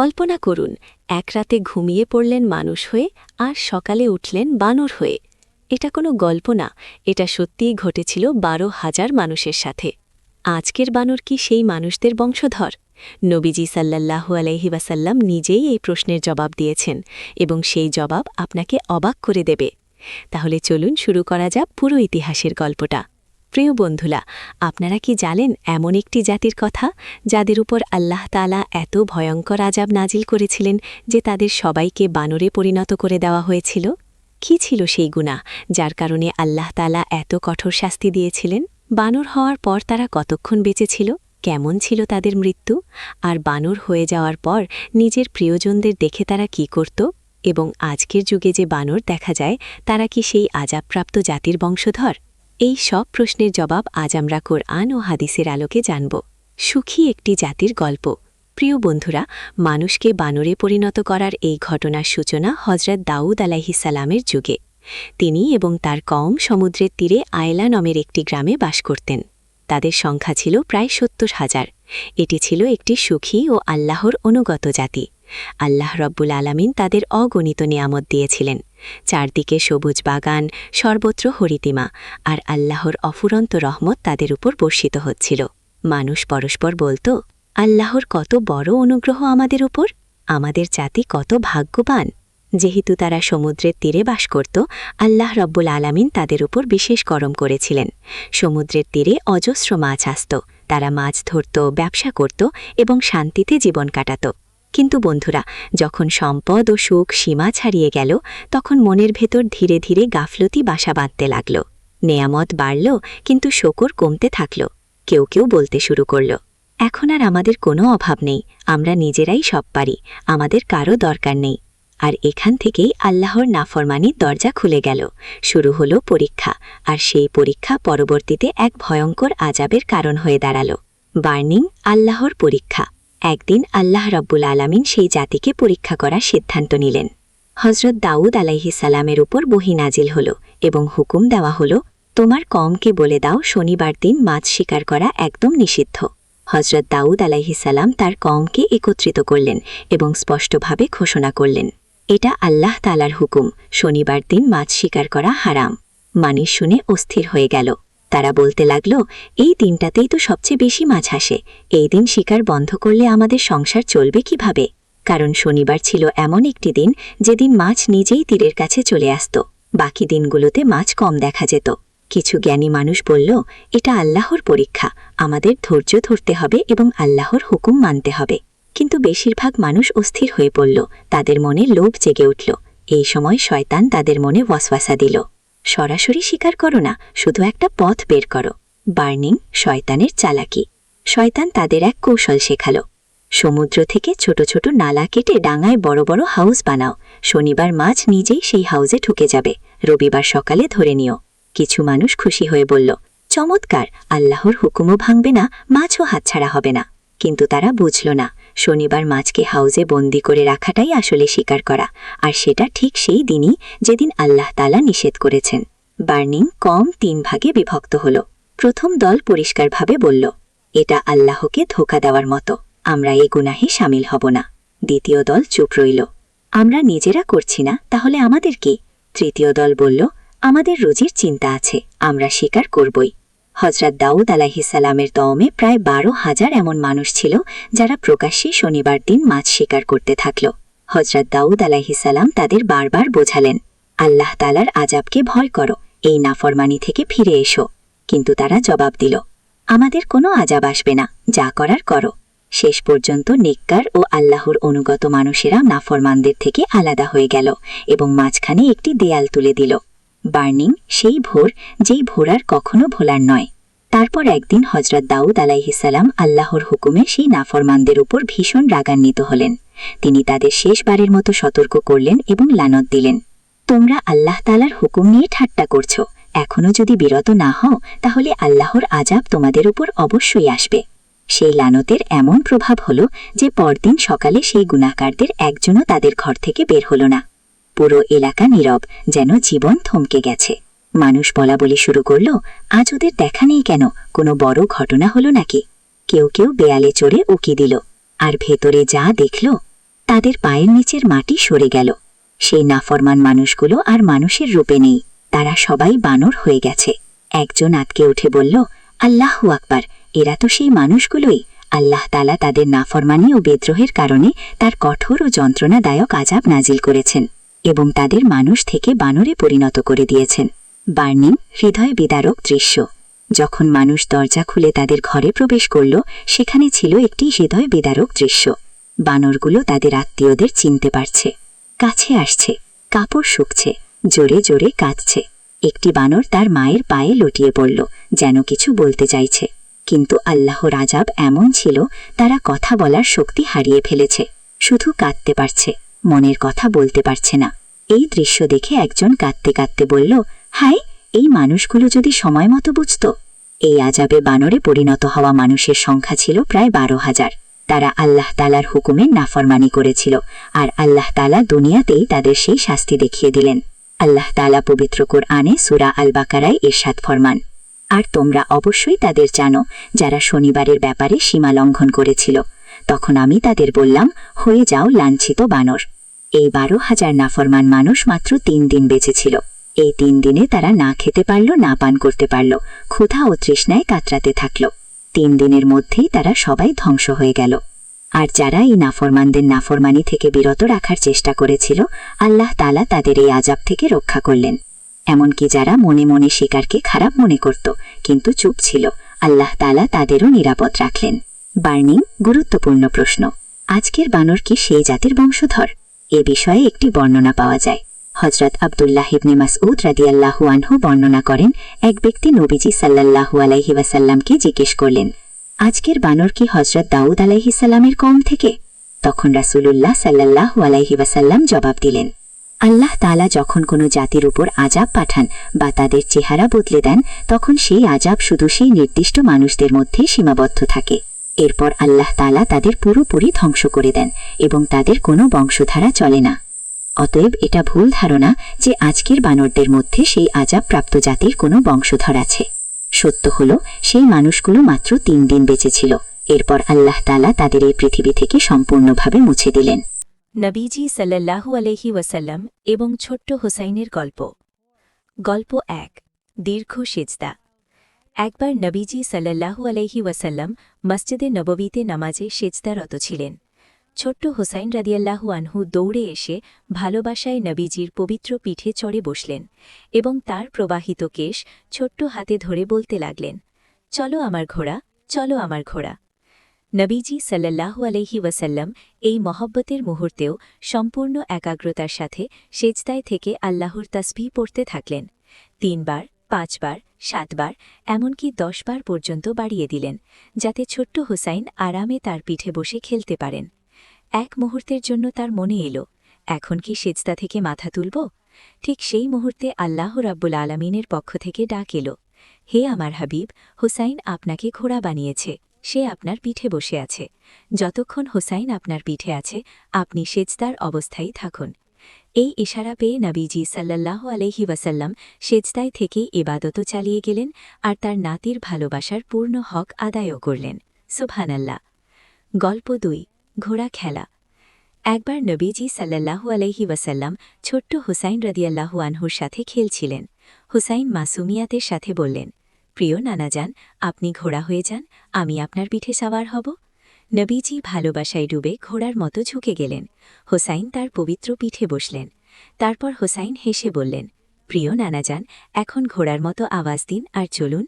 কল্পনা করুন, এক রাতে ঘুমিয়ে পড়লেন মানুষ হয়ে আর সকালে উঠলেন বানর হয়ে। এটা কোনো গল্প না, এটা সত্যিই ঘটেছিল ১২,০০০ মানুষের সাথে। আজকের বানর কি সেই মানুষদের বংশধর? নবীজি সাল্লাল্লাহু আলাইহি ওয়াসাল্লাম নিজেই এই প্রশ্নের জবাব দিয়েছেন, এবং সেই জবাব আপনাকে অবাক করে দেবে। তাহলে চলুন শুরু করা যাক পুরো ইতিহাসের গল্পটা। প্রিয় বন্ধুরা, আপনারা কি জানেন এমন একটি জাতির কথা যাদের উপর আল্লাহ তাআলা এত ভয়ঙ্কর আযাব নাজিল করেছিলেন যে তাদের সবাইকে বানরে পরিণত করে দেওয়া হয়েছিল? কি ছিল সেই গুনাহ যার কারণে আল্লাহ তাআলা এত কঠোর শাস্তি দিয়েছিলেন? বানর হওয়ার পর তারা কতক্ষণ বেঁচে ছিল? কেমন ছিল তাদের মৃত্যু? আর বানর হয়ে যাওয়ার পর নিজের প্রিয়জনদের দেখে তারা কি করত? এবং আজকের যুগে যে বানর দেখা যায়, তারা কি সেই আযাবপ্রাপ্ত জাতির বংশধর? এই সব প্রশ্নের জবাব আজ আমরা কোরআন ও হাদিসের আলোকে জানব। সুখী একটি জাতির গল্প। প্রিয় বন্ধুরা, মানুষকে বানরে পরিণত করার এই ঘটনার সূচনা হযরত দাউদ আলাইহিস সালামের যুগে। তিনি এবং তার কওম সমুদ্রের তীরে আয়লা নামের একটি গ্রামে বাস করতেন। তাদের সংখ্যা ছিল প্রায় ৭০,০০০। এটি ছিল একটি সুখী ও আল্লাহর অনুগত জাতি। আল্লাহ রব্বুল আলামিন তাদের অগণিত নিয়ামত দিয়েছিলেন। চারদিকে সবুজ বাগান, সর্বত্র হরিতিমা, আর আল্লাহর অফুরন্ত রহমত তাদের উপর বর্ষিত হচ্ছিল। মানুষ পরস্পর বলত, আল্লাহর কত বড় অনুগ্রহ আমাদের উপর, আমাদের জাতি কত ভাগ্যবান। যেহেতু তারা সমুদ্রের তীরে বাস করত, আল্লাহ রব্বুল আলামিন তাদের উপর বিশেষ করম করেছিলেন। সমুদ্রের তীরে অজস্র মাছ আসত, তারা মাছ ধরত, ব্যবসা করত এবং শান্তিতে জীবন কাটাত। কিন্তু বন্ধুরা, যখন সম্পদ ও সুখ সীমা ছাড়িয়ে গেল, তখন মনের ভেতর ধীরে ধীরে গাফলতি বাসা বাঁধতে লাগল। নেয়ামত বাড়ল, কিন্তু শকর কমতে থাকল। কেউ কেউ বলতে শুরু করল, এখন আর আমাদের কোনো অভাব নেই, আমরা নিজেরাই সব পারি, আমাদের কারও দরকার নেই। আর এখান থেকেই আল্লাহর নাফরমানির দরজা খুলে গেল। শুরু হলো পরীক্ষা, আর সেই পরীক্ষা পরবর্তীতে এক ভয়ঙ্কর আযাবের কারণ হয়ে দাঁড়াল। বার্নিং আল্লাহর পরীক্ষা। একদিন আল্লাহ রব্বুল আলামিন সেই জাতিকে পরীক্ষা করার সিদ্ধান্ত নিলেন। হযরত দাউদ আলাইহিস সালামের উপর বহী নাজিল হল এবং হুকুম দেওয়া হল, তোমার কওমকে বলে দাও শনিবার দিন মাছ শিকার করা একদম নিষিদ্ধ। হযরত দাউদ আলাইহিস সালাম তার কওমকে একত্রিত করলেন এবং স্পষ্টভাবে ঘোষণা করলেন, এটা আল্লাহ তাআলার হুকুম, শনিবার দিন মাছ শিকার করা হারাম। মানুষ শুনে অস্থির হয়ে গেল। তারা বলতে লাগল, এই দিনটাতেই তো সবচেয়ে বেশি মাছ আসে, এই দিন শিকার বন্ধ করলে আমাদের সংসার চলবে কিভাবে? কারণ শনিবার ছিল এমন একটি দিন যেদিন মাছ নিজেই তীরের কাছে চলে আসত। বাকি দিনগুলোতে মাছ কম দেখা যেত। কিছু জ্ঞানী মানুষ বলল, এটা আল্লাহর পরীক্ষা, আমাদের ধৈর্য ধরতে হবে এবং আল্লাহর হুকুম মানতে হবে। কিন্তু বেশিরভাগ মানুষ অস্থির হয়ে পড়ল, তাদের মনে লোভ জেগে উঠল। এই সময় শয়তান তাদের মনে ওয়াসওয়াসা দিল, সরাসরি স্বীকার করো না, শুধু একটা পথ বের করো। বার্নিং শয়তানের চালাকি। শয়তান তাদের এক কৌশল শেখাল, সমুদ্র থেকে ছোট ছোট নালা কেটে ডাঙায় বড় বড় হাউস বানাও, শনিবার মাছ নিজেই সেই হাউজে ঢুকে যাবে, রবিবার সকালে ধরে নিও। কিছু মানুষ খুশি হয়ে বলল, চমৎকার, আল্লাহর হুকুমও ভাঙবে না, মাছও হাতছাড়া হবে না। কিন্তু তারা বুঝল না, শনিবার মাছকে হাউজে বন্দি করে রাখাটাই আসলে শিকার করা, আর সেটা ঠিক সেই দিনই যেদিন আল্লাহ তাআলা নিষেধ করেছেন। বার্নিং কম ৩ ভাগে বিভক্ত হল। প্রথম দল পরিষ্কারভাবে বলল, এটা আল্লাহকে ধোঁকা দেওয়ার মতো, আমরা এ গুনাহে শামিল হব না। দ্বিতীয় দল চুপ রইল, আমরা নিজেরা করছি না, তাহলে আমাদের কি? তৃতীয় দল বলল, আমাদের রুজির চিন্তা আছে, আমরা শিকার করবই। হযরত দাউদ আলাইহিস সালামের কওমে প্রায় ১২,০০০ এমন মানুষ ছিল যারা প্রকাশ্যে শনিবার দিন মাছ শিকার করতে থাকল। হযরত দাউদ আলাইহিস সালাম তাদের বারবার বোঝালেন, আল্লাহ তাআলার আযাবকে ভয় করো, এই নাফরমানি থেকে ফিরে এসো। কিন্তু তারা জবাব দিল, আমাদের কোনো আযাব আসবে না, যা করার করো। শেষ পর্যন্ত নেককার ও আল্লাহর অনুগত মানুষেরা নাফরমানদের থেকে আলাদা হয়ে গেল এবং মাঝখানে একটি দেয়াল তুলে দিল। বার্নিং সেই ভোর, যেই ভোর আর কখনো ভোলার নয়। তারপর একদিন হযরত দাউদ আলাইহিস সালাম আল্লাহর হুকুমে সেই নাফরমানদের উপর ভীষণ রাগান্বিত হলেন। তিনি তাদের শেষবারের মতো সতর্ক করলেন এবং লানত দিলেন, তোমরা আল্লাহ তাআলার হুকুম নিয়ে ঠাট্টা করছো, এখনো যদি বিরত না হও তাহলে আল্লাহর আযাব তোমাদের উপর অবশ্যই আসবে। সেই লানতের এমন প্রভাব হলো যে পরদিন সকালে সেই গুনাহগারদের একজনও তাদের ঘর থেকে বের হল না। পুরো এলাকা নীরব, যেন জীবন থমকে গেছে। মানুষ বলাবলি শুরু করল, আজ ওদের দেখা নেই কেন, কোনো বড় ঘটনা হলো নাকি? কেউ কেউ বেয়ালে চড়ে উকি দিল, আর ভেতরে যা দেখল তাদের পায়ের নিচের মাটি সরে গেল। সেই নাফরমান মানুষগুলো আর মানুষের রূপে নেই, তারা সবাই বানর হয়ে গেছে। একজন আতকে উঠে বলল, আল্লাহু আকবার, এরা তো সেই মানুষগুলোই। আল্লাহ তাআলা তাদের নাফরমানি ও বিদ্রোহের কারণে তার কঠোর ও যন্ত্রণাদায়ক আযাব নাজিল করেছেন এবং তাদের মানুষ থেকে বানরে পরিণত করে দিয়েছেন। বার্নিং হৃদয় বিদারক দৃশ্য। যখন মানুষ দরজা খুলে তাদের ঘরে প্রবেশ করল, সেখানে ছিল একটি হৃদয় বিদারক দৃশ্য। বানরগুলো তাদের আত্মীয়দের চিনতে পারছে, কাছে আসছে, কাপড় শুকছে, জোরে জোরে কাঁদছে। একটি বানর তার মায়ের পায়ে লটিয়ে পড়ল, যেন কিছু বলতে চাইছে, কিন্তু আল্লাহর আযাব এমন ছিল তারা কথা বলার শক্তি হারিয়ে ফেলেছে, শুধু কাঁদতে পারছে, মনের কথা বলতে পারছে না। এই দৃশ্য দেখে একজন কাঁদতে কাঁদতে বলল, হায়, এই মানুষগুলো যদি সময় মতো বুঝত। এই আযাবে বানরে পরিণত হওয়া মানুষের সংখ্যা ছিল প্রায় 12,000। তারা আল্লাহ তাআলার হুকুমের নাফরমানি করেছিল, আর আল্লাহ তাআলা দুনিয়াতেই তাদের সেই শাস্তি দেখিয়ে দিলেন। আল্লাহ তাআলা পবিত্র কোরআনে সূরা আল বাকারায় ইরশাদ ফরমান, আর তোমরা অবশ্যই তাদের জানো যারা শনিবারের ব্যাপারে সীমা লঙ্ঘন করেছিল। তখন আমি তাদের বললাম, হয়ে যাও লাঞ্ছিত বানর। এই 12,000 নাফরমান মানুষ মাত্র 3 দিন বেঁচেছিল। এই 3 দিনে তারা না খেতে পারল, না পান করতে পারল, ক্ষুধা ও তৃষ্ণায় কাতরাতে থাকল। 3 দিনের মধ্যেই তারা সবাই ধ্বংস হয়ে গেল। আর যারা এই নাফরমানদের নাফরমানি থেকে বিরত রাখার চেষ্টা করেছিল, আল্লাহ তাআলা তাদের এই আযাব থেকে রক্ষা করলেন। এমনকি যারা মনে মনে শিকারকে খারাপ মনে করত কিন্তু চুপ ছিল, আল্লাহ তাআলা তাদেরও নিরাপদ রাখলেন। বার্নিং গুরুত্বপূর্ণ প্রশ্ন, আজকের বানর কি সেই জাতির বংশধর? এ বিষয়ে একটি বর্ণনা পাওয়া যায়। হযরত আব্দুল্লাহ ইবনে মাসউদ রাদিয়াল্লাহু আনহু বর্ণনা করেন, এক ব্যক্তি নবীজি সাল্লাল্লাহু আলাইহি ওয়াসাল্লামকে জিজ্ঞেস করলেন, আজকের বানর কি হযরত দাউদ আলাইহিস সালামের কওম থেকে? তখন রাসূলুল্লাহ সাল্লাল্লাহু আলাইহি ওয়াসাল্লাম জবাব দিলেন, আল্লাহ তাআলা যখন কোনো জাতির উপর আযাব পাঠান বা তাদের চেহারা বদলে দেন, তখন সেই আযাব শুধু সেই নির্দিষ্ট মানুষদের মধ্যে সীমাবদ্ধ থাকে। এরপর আল্লাহ তাআলা তাদের পুরোপুরি ধ্বংস করে দেন এবং তাদের কোনো বংশধারা চলে না। অতএব এটা ভুল ধারণা যে আজকের বানরদের মধ্যে সেই আযাব প্রাপ্ত জাতির কোনো বংশধর আছে। সত্য হল, সেই মানুষগুলো মাত্র 3 দিন বেঁচেছিল। এরপর আল্লাহ তাআলা তাদের এই পৃথিবী থেকে সম্পূর্ণভাবে মুছে দিলেন। নবীজি সাল্লাল্লাহু আলাইহি ওয়াসাল্লাম এবং ছোট্ট হোসাইনের গল্প। গল্প 1, দীর্ঘ সিজদা। একবার নবীজি সাল্লাল্লাহু আলাইহি ওয়াসাল্লাম মসজিদে নববীতে নামাজে সিজদারত ছিলেন। ছোট্ট হোসাইন রাদিয়াল্লাহু আনহু দৌড়ে এসে ভালোবাসায় নবীজির পবিত্র পিঠে চড়ে বসলেন এবং তার প্রবাহিত কেশ ছোট্ট হাতে ধরে বলতে লাগলেন, চলো আমার ঘোড়া, চলো আমার ঘোড়া। নবীজি সাল্লাল্লাহু আলাইহি ওয়াসাল্লাম এই মহব্বতের মুহূর্তেও সম্পূর্ণ একাগ্রতার সাথে সেজদায় থেকে আল্লাহর তাসবিহ পড়তে থাকলেন। 3 বার, 5 বার, 7 বার, এমনকি 10 বার পর্যন্ত বাড়িয়ে দিলেন, যাতে ছোট্ট হোসাইন আরামে তার পিঠে বসে খেলতে পারেন। এক মুহূর্তের জন্য তার মনে এলো, এখন কি সেজদা থেকে মাথা তুলব? ঠিক সেই মুহূর্তে আল্লাহ রাব্বুল আলামিনের পক্ষ থেকে ডাক এলো, হে আমার হাবিব, হোসাইন আপনাকে ঘোড়া বানিয়েছে, সে আপনার পিঠে বসে আছে। যতক্ষণ হোসাইন আপনার পিঠে আছে, আপনি সেজদার অবস্থায় থাকুন। এই ইশারা পেয়ে নবীজি সাল্লাল্লাহু আলাইহি ওয়াসাল্লাম সেজদায় থেকেই ইবাদত চালিয়ে গেলেন আর তার নাতির ভালোবাসার পূর্ণ হক আদায়ও করলেন। সুবহানাল্লাহ। গল্প 2, ঘোড়া খেলা। একবার নবীজি সাল্লাল্লাহু আলাইহি ওয়াসাল্লাম ছোট্ট হোসাইন রাদিয়াল্লাহু আনহুর সাথে খেলছিলেন। হোসাইন মাসুমিয়াতের সাথে বললেন, প্রিয় নানাজান, আপনি ঘোড়া হয়ে যান, আমি আপনার পিঠে সাওয়ার হব। নবীজি ভালোবাসায় ডুবে ঘোড়ার মতো ঝুঁকে গেলেন। হোসাইন তার পবিত্র পিঠে বসলেন। তারপর হোসাইন হেসে বললেন, প্রিয় নানাজান, এখন ঘোড়ার মতো আওয়াজ দিন আর চলুন।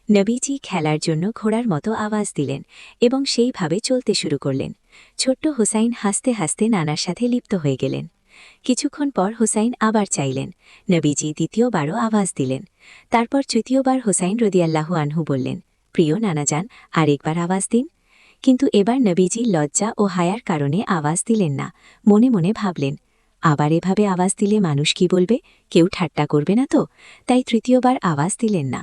নবীজি খেলার জন্য ঘোড়ার মতো আওয়াজ দিলেন এবং সেইভাবে চলতে শুরু করলেন। ছোট্ট হোসাইন হাসতে হাসতে নানার সাথে লিপ্ত হয়ে গেলেন। কিছুক্ষণ পর হোসাইন আবার চাইলেন। নবীজি দ্বিতীয়বারও আওয়াজ দিলেন। তারপর তৃতীয়বার হোসাইন রাদিয়াল্লাহু আনহু বললেন, প্রিয় নানাজান, আরেকবার আওয়াজ দিন। কিন্তু এবার নবীজি লজ্জা ও হায়ার কারণে আওয়াজ দিলেন না। মনে মনে ভাবলেন, আবার এভাবে আওয়াজ দিলে মানুষ কি বলবে? কেউ ঠাট্টা করবে না তো? তাই তৃতীয়বার আওয়াজ দিলেন না।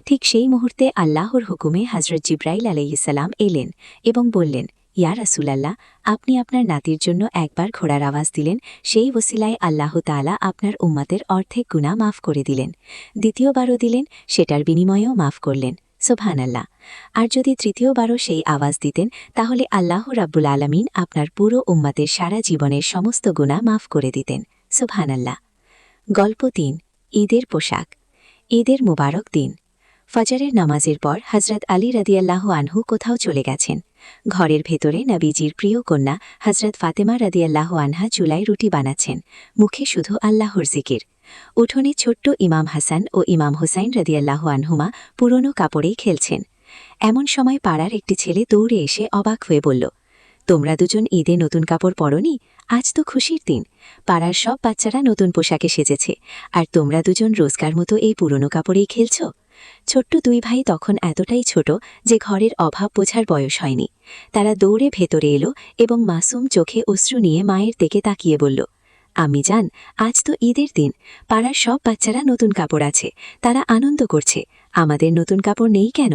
ঠিক সেই মুহূর্তে আল্লাহর হুকুমে হযরত জিবরাইল আলাইহিস সালাম এলেন এবং বললেন, ইয়া রাসূলাল্লাহ, আপনি আপনার নাতির জন্য একবার ঘোড়ার আওয়াজ দিলেন, সেই ওসিলায় আল্লাহ তাআলা আপনার উম্মতের অর্ধেক গুনাহ মাফ করে দিলেন। দ্বিতীয়বারও দিলেন, সেটার বিনিময়েও মাফ করলেন। সুবহানাল্লাহ। আর যদি তৃতীয়বারও সেই আওয়াজ দিতেন তাহলে আল্লাহ রাব্বুল আলামিন আপনার পুরো উম্মাতের সারা জীবনের সমস্ত গুনাহ মাফ করে দিতেন। সুবহানাল্লাহ। গল্প ৩। ঈদের পোশাক। ঈদের মুবারক দিন। ফজরের নামাজের পর হজরত আলী রাদিয়াল্লাহু আনহু কোথাও চলে গেছেন। ঘরের ভেতরে নবীজির প্রিয় কন্যা হজরত ফাতেমা রাদিয়াল্লাহু আনহা চুলায় রুটি বানাচ্ছেন, মুখে শুধু আল্লাহর জিকির। উঠোনে ছোট্ট ইমাম হাসান ও ইমাম হুসাইন রাদিয়াল্লাহু আনহুমা পুরনো কাপড়েই খেলছেন। এমন সময় পাড়ার একটি ছেলে দৌড়ে এসে অবাক হয়ে বলল, তোমরা দুজন ঈদে নতুন কাপড় পরনি? আজ তো খুশির দিন। পাড়ার সব বাচ্চারা নতুন পোশাকে সেজেছে, আর তোমরা দুজন রোজকার মতো এই পুরনো কাপড়েই খেলছ। ছোট্ট দুই ভাই তখন এতটাই ছোট যে ঘরের অভাব বোঝার বয়স হয়নি। তারা দৌড়ে ভেতরে এলো এবং মাসুম চোখে অশ্রু নিয়ে মায়ের দিকে তাকিয়ে বলল, আমি জান, আজ তো ঈদের দিন। পাড়ার সব বাচ্চারা নতুন কাপড় আছে, তারা আনন্দ করছে। আমাদের নতুন কাপড় নেই কেন?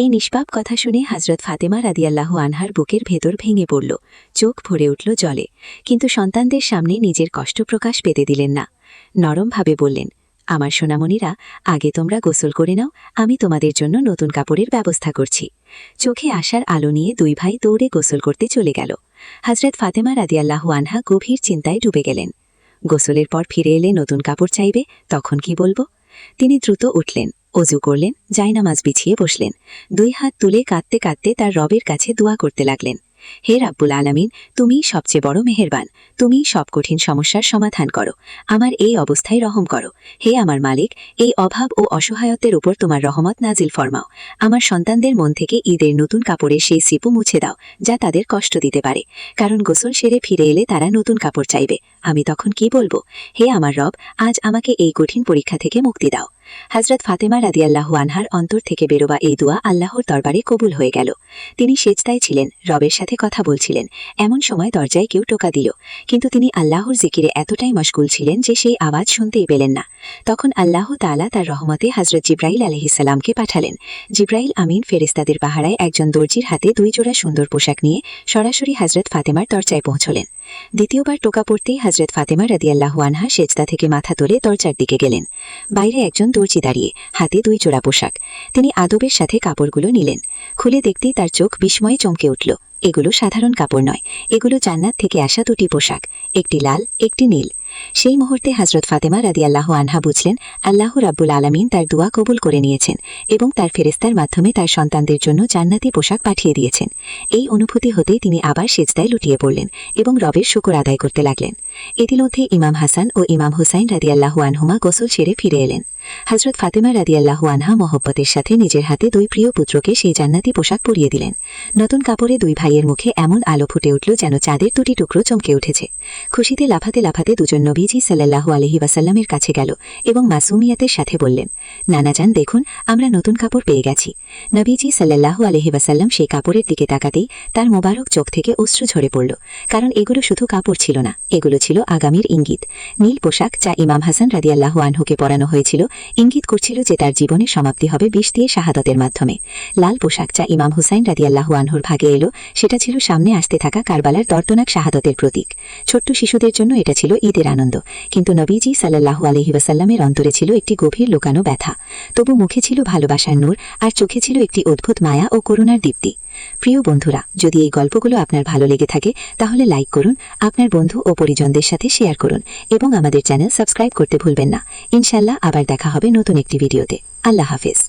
এই নিষ্পাপ কথা শুনে হজরত ফাতেমা রাদিয়াল্লাহু আনহার বুকের ভেতর ভেঙে পড়ল, চোখ ভরে উঠল জলে। কিন্তু সন্তানদের সামনে নিজের কষ্ট প্রকাশ পেতে দিলেন না। নরমভাবে বললেন, আমার সোনামণিরা, আগে তোমরা গোসল করে নাও, আমি তোমাদের জন্য নতুন কাপড়ের ব্যবস্থা করছি। চোখে আসার আলো নিয়ে দুই ভাই দৌড়ে গোসল করতে চলে গেল। হজরত ফাতেমা রাদিয়াল্লাহু আনহা গভীর চিন্তায় ডুবে গেলেন। গোসলের পর ফিরে এলে নতুন কাপড় চাইবে, তখন কি বলবো? তিনি দ্রুত উঠলেন, অজু করলেন, জায়নামাজ বিছিয়ে বসলেন। দুই হাত তুলে কাঁদতে কাঁদতে তার রবের কাছে দোয়া করতে লাগলেন, হে রাব্বুল আলামিন, তুমিই সবচেয়ে বড় মেহেরবান, তুমিই সব কঠিন সমস্যার সমাধান করো। আমার এই অবস্থায় রহম করো। হে আমার মালিক, এই অভাব ও অসহায়ত্বের উপর তোমার রহমত নাজিল ফরমাও। আমার সন্তানদের মন থেকে ঈদের নতুন কাপড়ের সেই স্মৃতি মুছে দাও, যা তাদের কষ্ট দিতে পারে। কারণ গোসল সেরে ফিরে এলে তারা নতুন কাপড় চাইবে। আমি তখন কি বলবো? হে আমার রব, আজ আমাকে এই কঠিন পরীক্ষা থেকে মুক্তি দাও। হজরত ফাতেমা রাদিয়াল্লাহু আনহার অন্তর থেকে বেরোবা এই দোয়া আল্লাহর দরবারে কবুল হয়ে গেল। তিনি সেজদায় ছিলেন, রবের সাথে কথা বলছিলেন। এমন সময় দরজায় কেউ টোকা দিল, কিন্তু তিনি আল্লাহর জিকিরে এতটাই মশগুল ছিলেন যে সেই আওয়াজ শুনতেই পেলেন না। তখন আল্লাহ তাআলা তার রহমতে হজরত জিব্রাইল আলাইহিসসালামকে পাঠালেন। জিব্রাইল আমিন ফেরেশতাদের পাহারায় একজন দর্জির হাতে 2 জোড়া সুন্দর পোশাক নিয়ে সরাসরি হজরত ফাতেমার দরজায় পৌঁছলেন। দ্বিতীয়বার টোকা পড়তেই হজরত ফাতেমা রাদিয়াল্লাহু আনহা সেজদা থেকে মাথা তুলে দরজার দিকে গেলেন। বাইরে একজন দর্জি দাঁড়িয়ে, হাতে 2 জোড়া পোশাক। তিনি আদবের সাথে কাপড়গুলো নিলেন। খুলে দেখতেই তার চোখ বিস্ময়ে চমকে উঠল। এগুলো সাধারণ কাপড় নয়, এগুলো জান্নাত থেকে আসা 2টি পোশাক, একটি লাল, একটি নীল। সেই মুহূর্তে হজরত ফাতেমা রাদিয়াল্লাহু আনহা বুঝলেন আল্লাহ রাব্বুল আলামিন তার দোয়া কবুল করে নিয়েছেন এবং তার ফেরেশতার মাধ্যমে তার সন্তানদের জন্য জান্নাতি পোশাক পাঠিয়ে দিয়েছেন। এই অনুভূতি হতেই তিনি আবার সেজদায় লুটিয়ে পড়লেন এবং রবের শুকর আদায় করতে লাগলেন। ইতিমধ্যে ইমাম হাসান ও ইমাম হুসাইন রাদিয়াল্লাহু আনহুমা গোসল সেরে ফিরে এলেন। হজরত ফাতেমা রাদিয়াল্লাহু আনহা মহব্বতের সাথে নিজের হাতে 2 প্রিয় পুত্রকে সেই জান্নাতি পোশাক পরিয়ে দিলেন। নতুন কাপড়ে 2 ভাইয়ের মুখে এমন আলো ফুটে উঠল যেন চাঁদের 2টি টুকরো চমকে উঠেছে। খুশিতে লাফাতে লাফাতে দুজন নবীজি সাল্লাল্লাহু আলাইহি ওয়াসাল্লামের কাছে গেল এবং মাসুমিয়াতের সাথে বললেন, নানাজান দেখুন, আমরা নতুন কাপড় পেয়ে গেছি। নবীজি সাল্লাল্লাহু আলাইহি ওয়াসাল্লাম সেই কাপড়ের দিকে তাকাতেই তার মোবারক চোখ থেকে অশ্রু ঝরে পড়ল। কারণ এগুলো শুধু কাপড় ছিল না, এগুলো ছিল আগামীর ইঙ্গিত। নীল পোশাক যা ইমাম হাসান রাদিয়াল্লাহু আনহুকে পরানো হয়েছিল ইঙ্গিত করছিল যে তার জীবনের সমাপ্তি হবে বিষ দিয়ে শাহাদাতের মাধ্যমে। লাল পোশাক যা ইমাম হুসাইন রাদিয়াল্লাহু আনহুর ভাগে এলো সেটা ছিল সামনে আসতে থাকা কারবালার দর্দনাক শাহাদাতের প্রতীক। ছোট্ট শিশুদের জন্য এটা ছিল ঈদের আনন্দ, কিন্তু নবীজি সাল্লাল্লাহু আলাইহি ওয়াসাল্লামের অন্তরে ছিল একটি গভীর লুকানো ব্যথা। তবু মুখে ছিল ভালোবাসার নূর আর চোখে ছিল একটি অদ্ভুত মায়া ও করুণার দীপ্তি। প্রিয় বন্ধুরা, যদি এই গল্পগুলো আপনার ভালো লেগে থাকে তাহলে লাইক করুন, আপনার বন্ধু ও পরিজনদের সাথে শেয়ার করুন এবং আমাদের চ্যানেল সাবস্ক্রাইব করতে ভুলবেন না। ইনশাআল্লাহ আবার দেখা হবে নতুন একটি ভিডিওতে। আল্লাহ হাফেজ।